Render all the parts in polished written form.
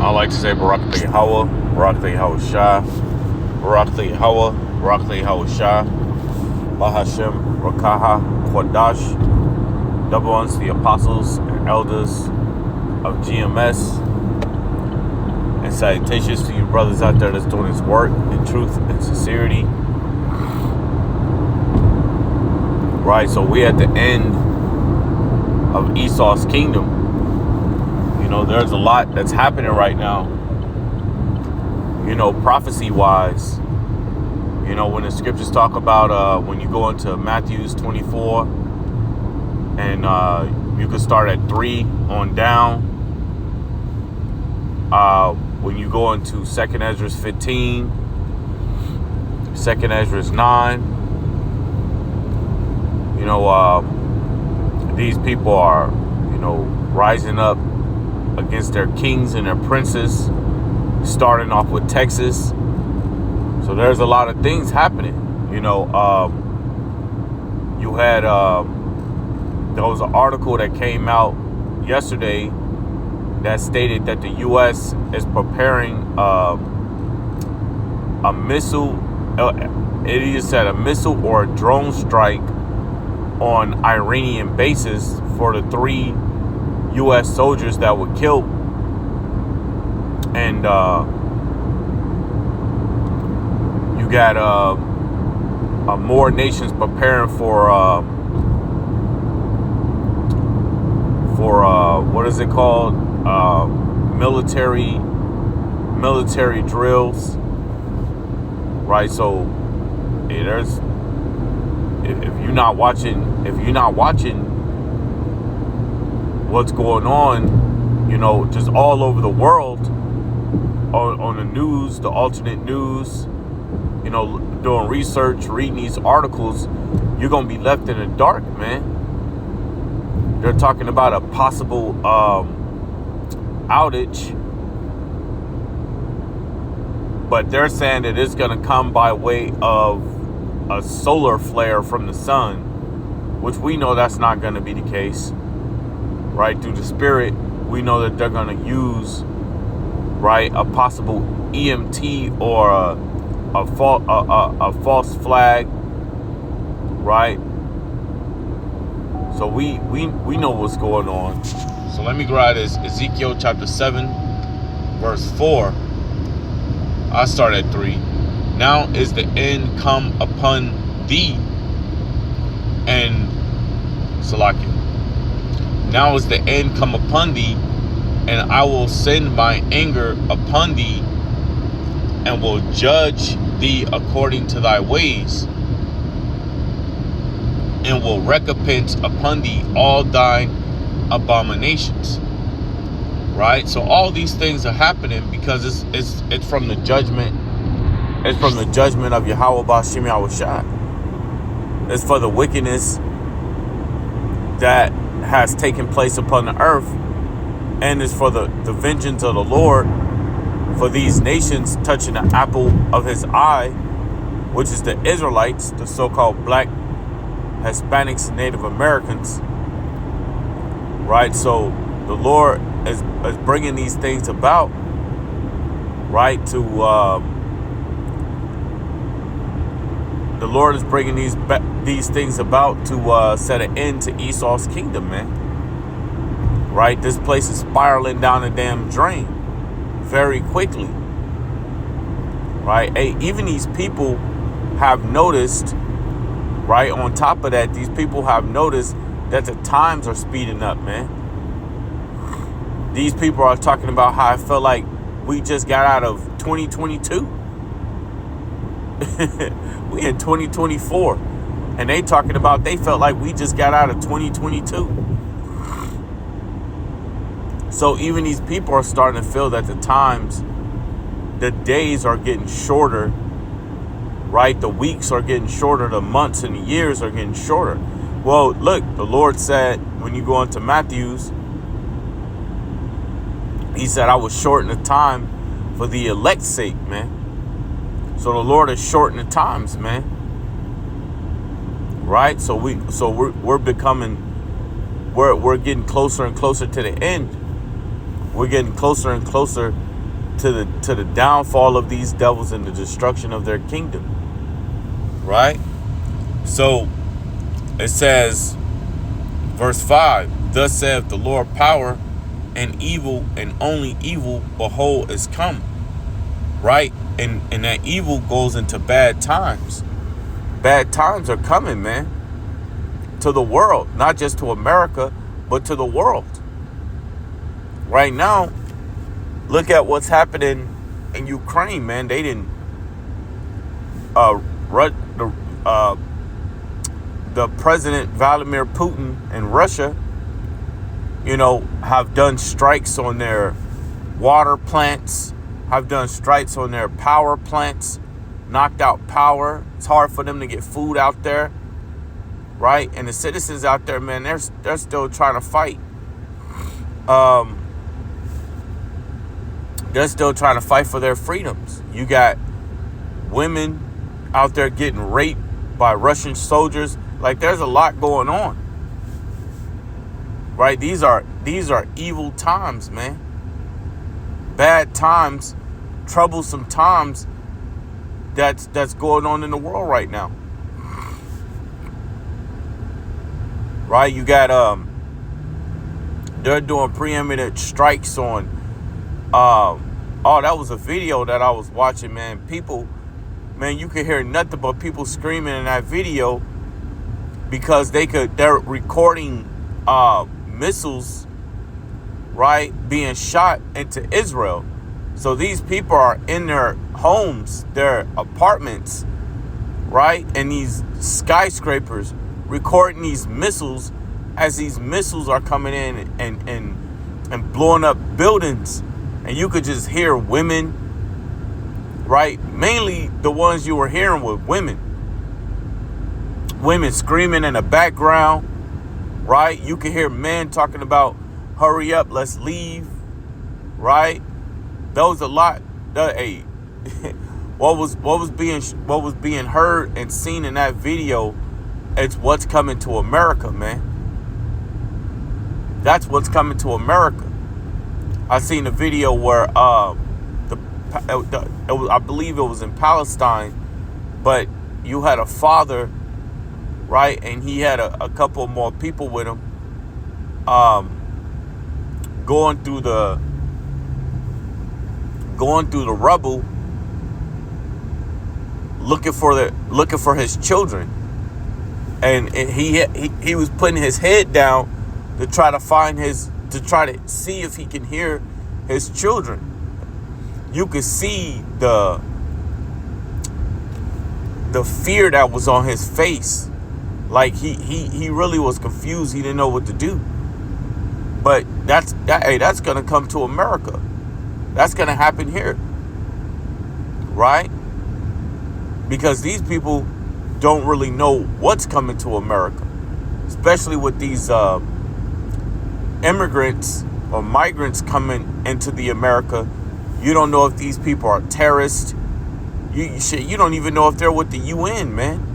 I like to say Barak Yahweh, Barak Yahweh Shah, Barak Yahweh, Barak Yahweh Shah, Bahashem, Rakaha, Quadash, double unto the apostles and elders of GMS, and salutations to you brothers out there that's doing this work in truth and sincerity. Right, so we at the end of Esau's kingdom. You know, there's a lot that's happening right now, you know, prophecy-wise. You know, when the scriptures talk about when you go into Matthew's 24, and you can start at 3 on down. When you go into 2nd Ezra's 15, 2nd Ezra's 9, you know, these people are, you know, rising up against their kings and their princes, starting off with Texas. So there's a lot of things happening. You know, you had there was an article that came out yesterday that stated that the U.S. is preparing a missile. It either said a missile or a drone strike on Iranian bases for the 3 U.S. soldiers that were killed. And you got more nations preparing for what is it called? Military drills. Right, so there's if you're not watching what's going on, you know, just all over the world on the news, the alternate news, you know, doing research, reading these articles, you're gonna be left in the dark, man. They're talking about a possible outage, but they're saying that it's gonna come by way of a solar flare from the sun, which we know that's not gonna be the case. Right, through the spirit, we know that they're going to use, right, a possible EMT or a false flag, right? So we know what's going on. So let me grab this Ezekiel chapter 7, verse 4. I start at 3. Now is the end come upon thee, and Salakia. Now is the end come upon thee, and I will send my anger upon thee, and will judge thee according to thy ways, and will recompense upon thee all thine abominations. Right? So all these things are happening because it's from the judgment. It's from the judgment of Yahweh B'Shem Yahushua. It's for the wickedness that has taken place upon the earth, and is for the vengeance of the Lord for these nations touching the apple of his eye, which is the Israelites, the so-called black Hispanics and Native Americans. Right? So the Lord is bringing these things about, right, to the Lord is bringing these things about to set an end to Esau's kingdom, man. Right? This place is spiraling down a damn drain very quickly. Right? Hey, even these people have noticed, right, on top of that, these people have noticed that the times are speeding up, man. These people are talking about how I felt like we just got out of 2022. We in 2024, and they talking about they felt like we just got out of 2022. So even these people are starting to feel that the times, the days are getting shorter, right? The weeks are getting shorter, the months and the years are getting shorter. Well, look, the Lord said when you go into Matthew's, he said, I will shorten the time for the elect's sake, man. So the Lord is shortening the times, man. Right? So we're becoming, we're getting closer and closer to the end. We're getting closer and closer to the downfall of these devils and the destruction of their kingdom. Right? So it says, verse 5, thus saith the Lord, power and evil and only evil, behold, is come. Right? And that evil goes into bad times. Bad times are coming, man. To the world. Not just to America, but to the world. Right now, look at what's happening in Ukraine, man. They didn't the President Vladimir Putin and Russia, have done strikes on their water plants, have done strikes on their power plants, knocked out power. It's hard for them to get food out there, right? And the citizens out there, man, they're still trying to fight. They're still trying to fight for their freedoms. You got women out there getting raped by Russian soldiers. Like, there's a lot going on, right? These are evil times, man. Bad times, troublesome times. That's going on in the world right now, right? You got they're doing preeminent strikes on. That was a video that I was watching, man. People, man, you could hear nothing but people screaming in that video because they're recording missiles, right, being shot into Israel. So these people are in their homes, their apartments, right, and these skyscrapers, recording these missiles as these missiles are coming in and blowing up buildings. And you could just hear women, right? Mainly the ones you were hearing were women. Women screaming in the background, right? You could hear men talking about, hurry up, let's leave, right? That was a lot. Hey, what was being heard and seen in that video, it's what's coming to America, man. That's what's coming to America. I seen a video where I believe it was in Palestine, but you had a father, right, and he had a couple more people with him, going through the rubble, looking for his children, and he was putting his head down to try to see if he can hear his children. You could see the fear that was on his face. Like he really was confused. He didn't know what to do. But that's gonna come to America. That's gonna happen here, right? Because these people don't really know what's coming to America, especially with these immigrants or migrants coming into the America. You don't know if these people are terrorists. You don't even know if they're with the UN, man.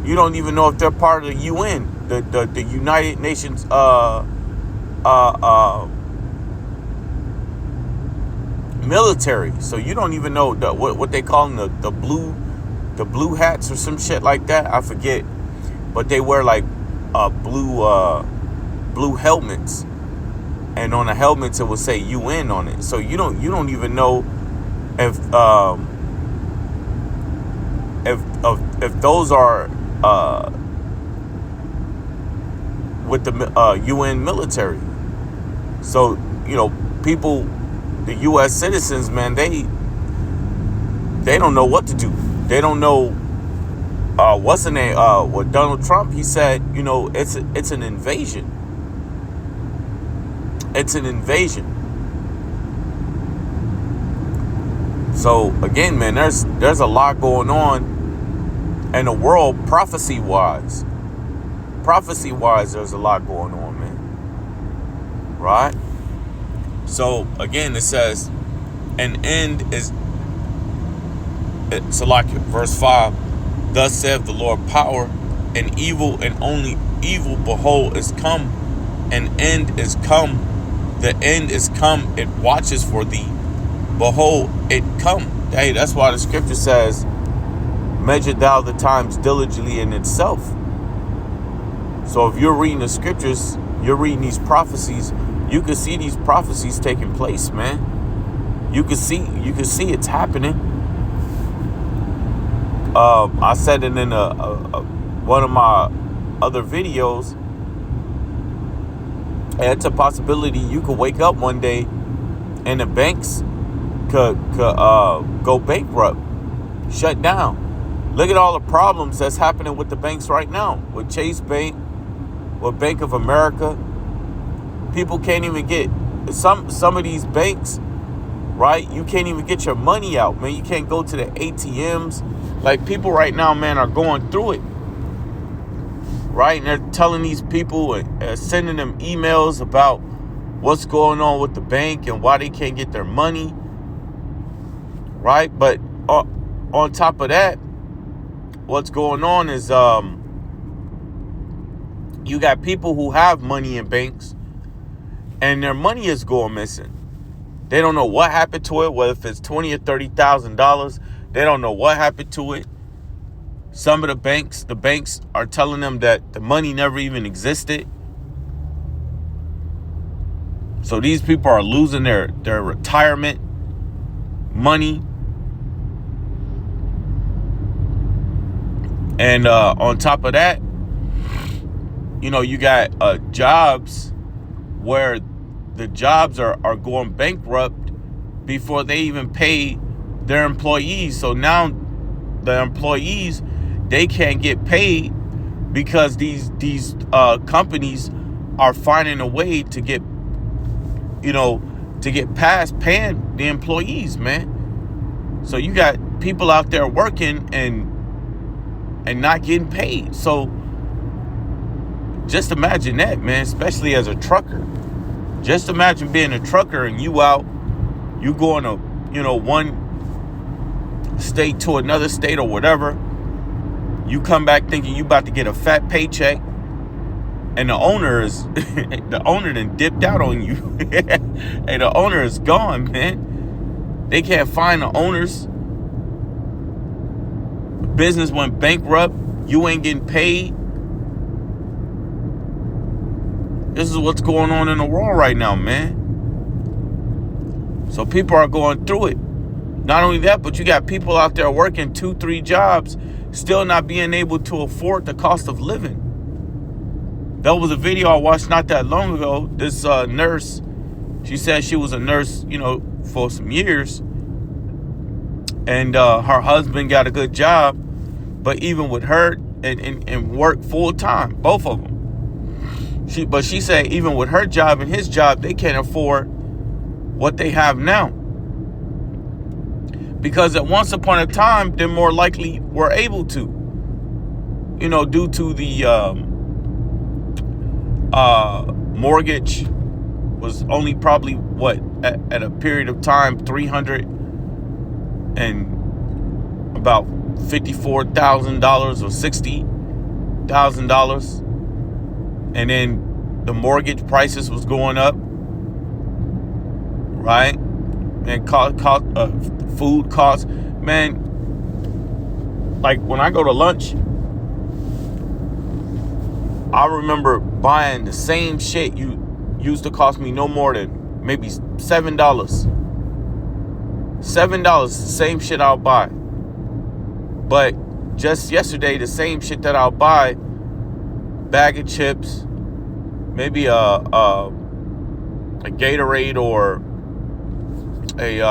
You don't even know if they're part of the UN, the United Nations military. So you don't even know what they call them, the blue hats or some shit like that. I forget, but they wear like blue helmets, and on the helmets it will say UN on it. So you don't even know if those are with the UN military. So people, the U.S. citizens, man, they don't know what to do. They don't know what's the name. What Donald Trump, he said, it's an invasion. It's an invasion. So again, man, there's a lot going on in the world, prophecy-wise. Prophecy-wise, there's a lot going on, man. Right? So again, it says, an end is, so like verse 5, thus saith the Lord, power and evil and only evil, behold, is come. An end is come. The end is come. It watches for thee behold, it come. Hey, that's why the scripture says, measure thou the times diligently in itself. So if you're reading the scriptures, you're reading these prophecies, you can see these prophecies taking place, man. You can see it's happening. I said it in one of my other videos. It's a possibility you could wake up one day and the banks could go bankrupt, shut down. Look at all the problems that's happening with the banks right now, with Chase Bank, with Bank of America. People can't even get some of these banks, right? You can't even get your money out, man. You can't go to the ATMs. Like, people right now, man, are going through it, right? And they're telling these people and sending them emails about what's going on with the bank and why they can't get their money, right? But on top of that, what's going on is you got people who have money in banks and their money is going missing. They don't know what happened to it, whether if it's $20,000 or $30,000. They don't know what happened to it. Some of the banks are telling them that the money never even existed. So these people are losing their retirement money. And on top of that, you got jobs where the jobs are going bankrupt before they even pay their employees. So now the employees, they can't get paid because these companies are finding a way to get past paying the employees, man. So you got people out there working and not getting paid. So just imagine that, man, especially as a trucker. Just imagine being a trucker and you going to, one state to another state or whatever. You come back thinking you about to get a fat paycheck, and the owner done dipped out on you. Hey, the owner is gone, man. They can't find the owners. The business went bankrupt. You ain't getting paid. This is what's going on in the world right now, man. So people are going through it. Not only that, but you got people out there working 2-3 jobs, still not being able to afford the cost of living. There was a video I watched not that long ago. This nurse, she said she was a nurse, for some years. And her husband got a good job. But even with her and work full time, both of them. But she said even with her job and his job, they can't afford what they have now. Because at once upon a time, they more likely were able to. Due to the mortgage was only probably at a period of time $300 and about $54,000 or $60,000, and then the mortgage prices was going up, right? And food costs, man. Like when I go to lunch, I remember buying the same shit used to cost me no more than maybe $7. $7 is the same shit I'll buy. But just yesterday, the same shit that I'll buy, bag of chips, maybe a Gatorade or a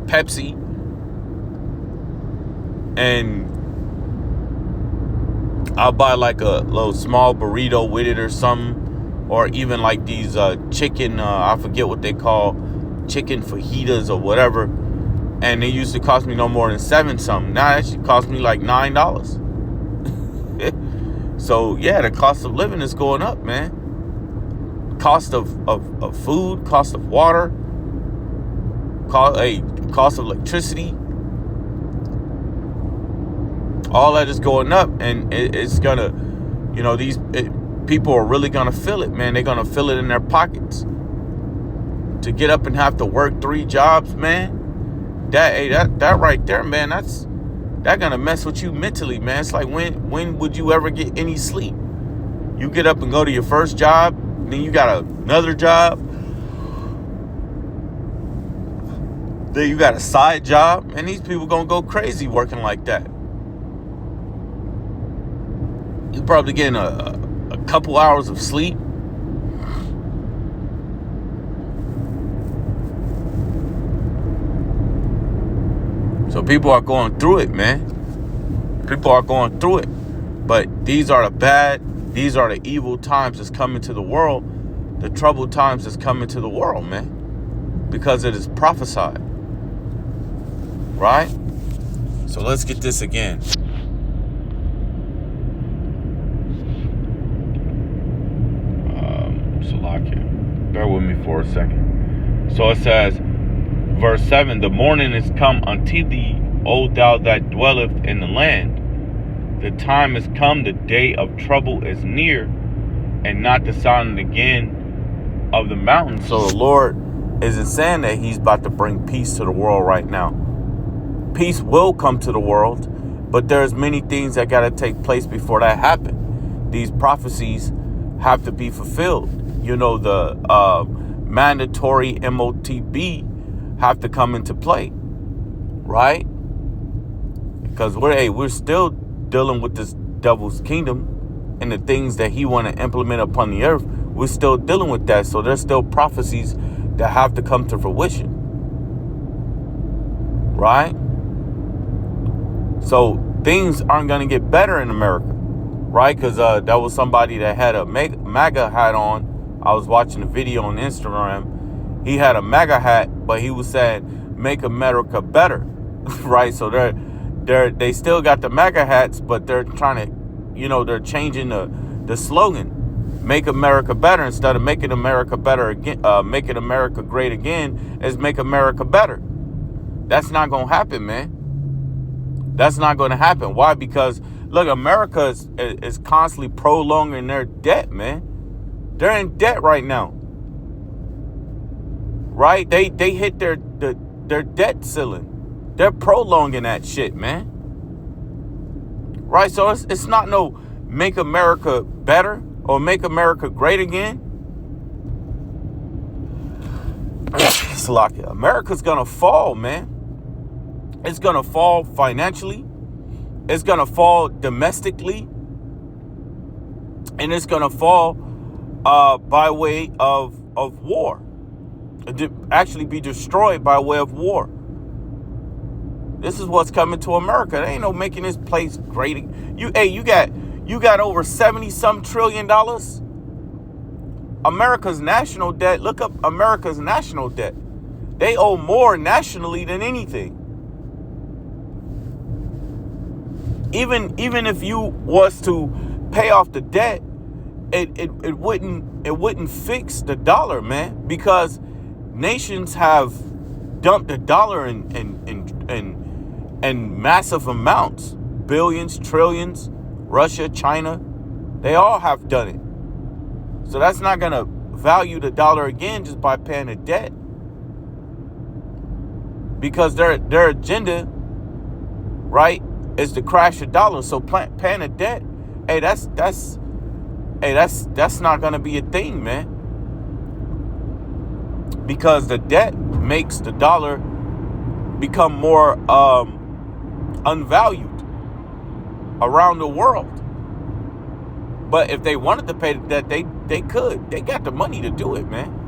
Pepsi, and I'll buy like a little small burrito with it or something, or even like these chicken, I forget what they call, chicken fajitas or whatever, and they used to cost me no more than $7 something. Now it should cost me like $9. So yeah, the cost of living is going up, man. Cost of food, cost of water, cost of electricity, all that is going up, and it's gonna, these people are really gonna feel it, man. They're gonna feel it in their pockets. to get up and have to work 3 jobs, man, that right there, man, that gonna mess with you mentally, man. It's like, when would you ever get any sleep? You get up and go to your first job, then you got another job, then you got a side job, and these people gonna go crazy working like that. You're probably getting a couple hours of sleep. So people are going through it, man. People are going through it. But these are the evil times that's coming to the world, the troubled times that's coming to the world, man. Because it is prophesied. Right? So let's get this again. Salakia. Bear with me for a second. So it says, verse 7, the morning is come unto thee, O thou that dwelleth in the land. The time is come, the day of trouble is near, and not the sound again of the mountains. So the Lord isn't saying that he's about to bring peace to the world right now. Peace will come to the world, but there's many things that got to take place before that happen. These prophecies have to be fulfilled. You know, the mandatory MOTB have to come into play, right? Because we're still dealing with this devil's kingdom and the things that he want to implement upon the earth. We're still dealing with that. So there's still prophecies that have to come to fruition, right? So things aren't going to get better in America, right? Because that was somebody that had a MAGA hat on. I was watching a video on Instagram. He had a MAGA hat, but he was saying, make America better, right? So they still got the MAGA hats, but they're trying to, they're changing the slogan, make America better, instead of making America better again, making America great again, is make America better. That's not going to happen, man. That's not going to happen. Why? Because, look, America is constantly prolonging their debt, man. They're in debt right now. Right? They hit their debt ceiling. They're prolonging that shit, man. Right? So it's not no make America better or make America great again. America's going to fall, man. It's going to fall financially. It's going to fall domestically. And it's going to fall by way of war. Actually be destroyed by way of war. This is what's coming to America. There ain't no making this place great. You got over 70-some trillion dollars. America's national debt. Look up America's national debt. They owe more nationally than anything. Even if you was to pay off the debt, it wouldn't fix the dollar, man, because nations have dumped the dollar in massive amounts, billions, trillions. Russia, China, they all have done it. So that's not gonna value the dollar again just by paying the debt, because their agenda, right, is to crash the dollar. So paying a debt, that's not gonna be a thing, man. Because the debt makes the dollar become more unvalued around the world. But if they wanted to pay the debt, they could. They got the money to do it, man.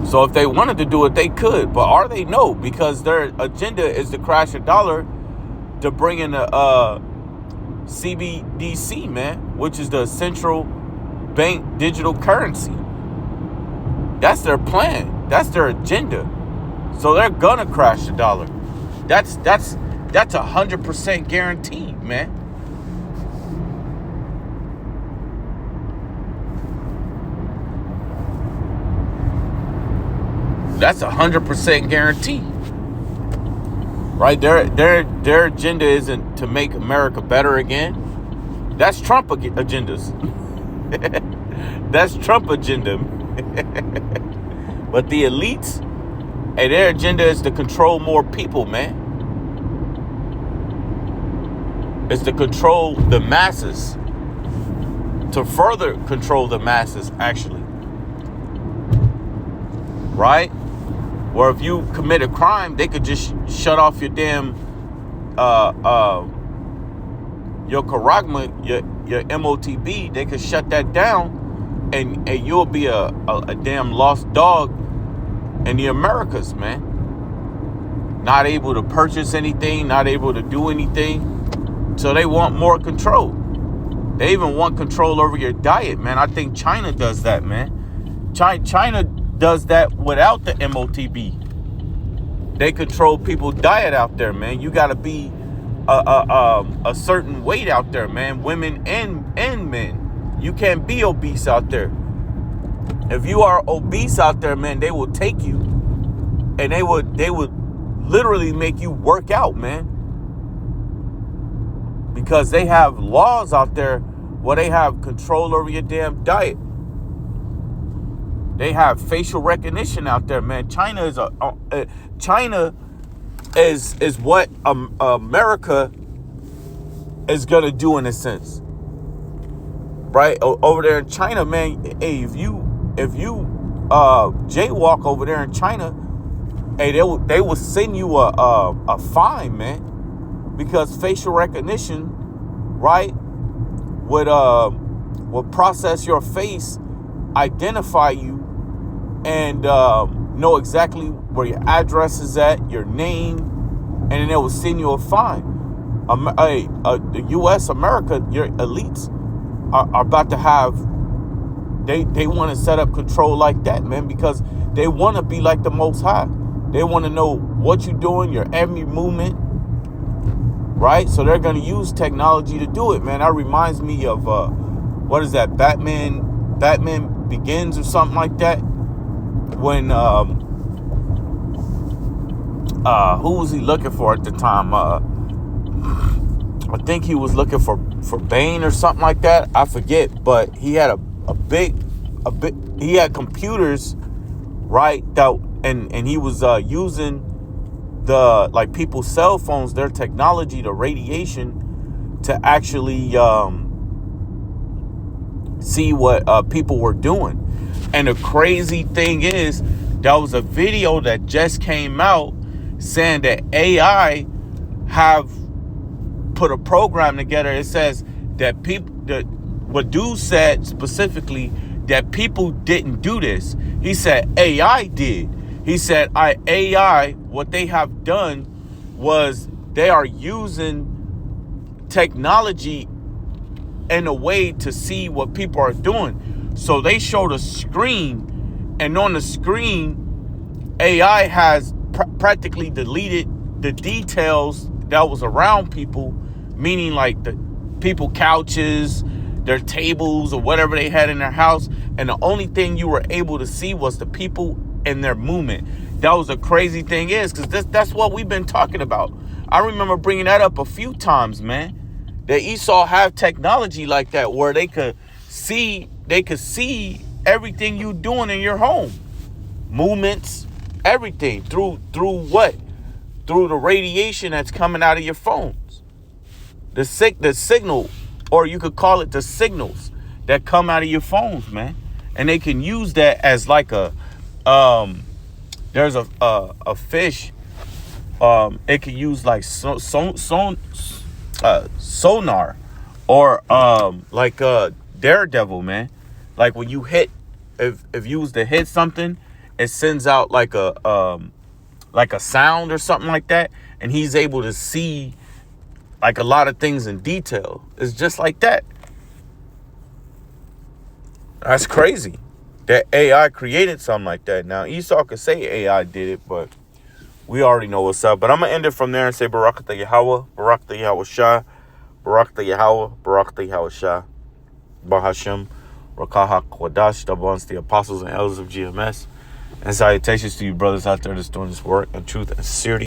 So if they wanted to do it, they could. But are they? No, because their agenda is to crash the dollar to bring in a CBDC, man, which is the central bank digital currency. That's their plan. That's their agenda. So they're gonna crash the dollar. That's 100% guaranteed, man. That's 100% guaranteed. Right? Their agenda isn't to make America better again. That's Trump agendas. That's Trump agenda. But the elites, and their agenda is to control more people, man. It's to control the masses. To further control the masses, actually. Right? Where if you commit a crime, they could just shut off your damn your Karagma, your MOTB. They could shut that down, and you'll be a damn lost dog in the Americas, man. Not able to purchase anything, not able to do anything. So they want more control. They even want control over your diet, man. I think China does that, man. China does that without the MOTB. They control people's diet out there, man. You got to be a certain weight out there, man. Women and men. You can't be obese out there. If you are obese out there, man, they will take you, and they would literally make you work out, man. Because they have laws out there where they have control over your damn diet. They have facial recognition out there, man. China is what America is gonna do in a sense, right? Over there in China, man. Hey, if you jaywalk over there in China, hey, they will send you a fine, man, because facial recognition, right, would process your face, identify you, and know exactly where your address is at, your name, and then they will send you a fine. The U.S., America, your elites are about to have, they want to set up control like that, man, because they want to be like the Most High. They want to know what you're doing, your every movement, right? So they're going to use technology to do it, man. That reminds me of, what is that, Batman Begins or something like that? When, who was he looking for at the time? I think he was looking for Bane or something like that. I forget, but he had a big, he had computers, right? That, and he was using the, like, people's cell phones, their technology, the radiation, to actually see what people were doing. And the crazy thing is, there was a video that just came out saying that AI have put a program together. It says that people, that what dude said specifically, that people didn't do this. He said AI did. He said AI, what they have done was they are using technology in a way to see what people are doing. So they showed a screen, and on the screen, AI has practically deleted the details that was around people, meaning like the people couches, their tables, or whatever they had in their house, and the only thing you were able to see was the people and their movement. That was the crazy thing is, because that's what we've been talking about. I remember bringing that up a few times, man. That Esau have technology like that where they could see everything you doing in your home, movements, everything through what? Through the radiation that's coming out of your phones, the signal, or you could call it the signals that come out of your phones, man. And they can use that as like a there's a fish. It can use like sonar, or like Daredevil, man. Like when you hit, if you was to hit something, it sends out like a sound or something like that, and he's able to see like a lot of things in detail. It's just like that. That's crazy that AI created something like that. Now Esau could say AI did it, but we already know what's up. But I'm gonna end it from there and say Barak the Yahweh, Barak the Yahweh Shah, Barak the Yahweh, Barak the Yahweh Shah, Bahashem, Rakaha Kwadash, amongst the apostles and elders of GMS. And salutations to you brothers out there that's doing this work in truth and sincerity.